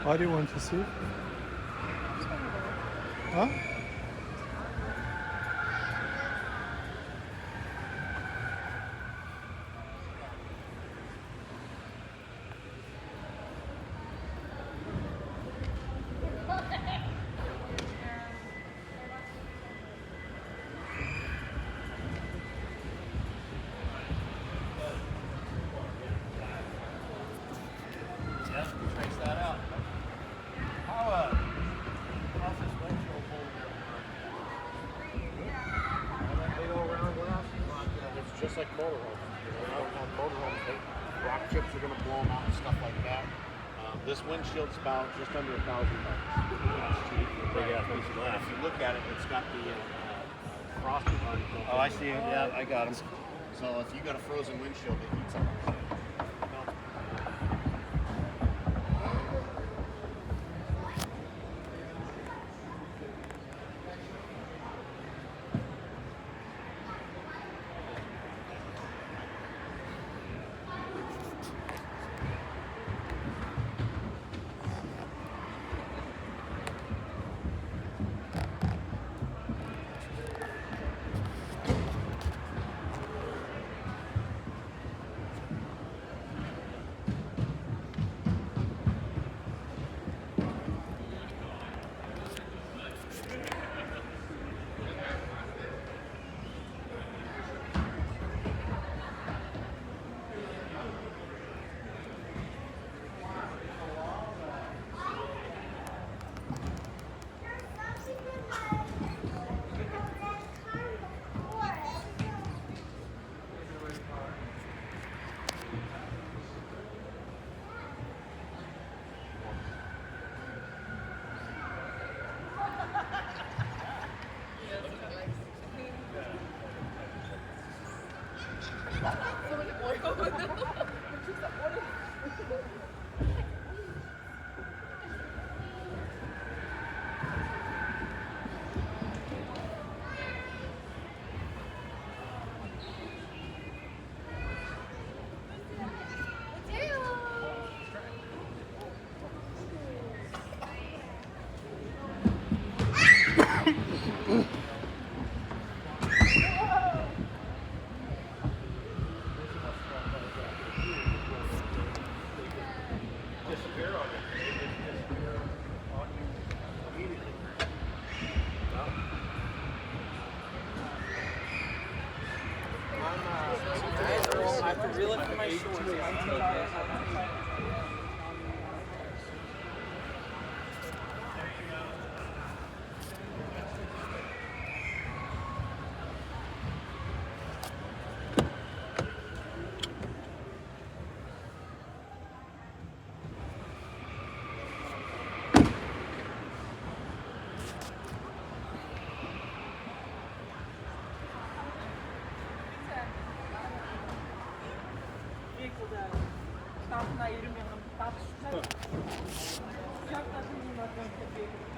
Why do you want to see? Huh? Yeah, trace that out. How's this windshield holder? They go around glass. It's just like motorhomes. You don't have motorhomes. Rock chips are going to blow them out and stuff like that. This windshield's about just under $1,000. That's cheap. Big ass piece of glass. If you look at it, it's got the frosted on it. Oh, I see. Yeah, I got them. So if you got a frozen windshield, it heats up. I have to reel it from my shorts. Stop na yerim yanım. Stop. Sıcak da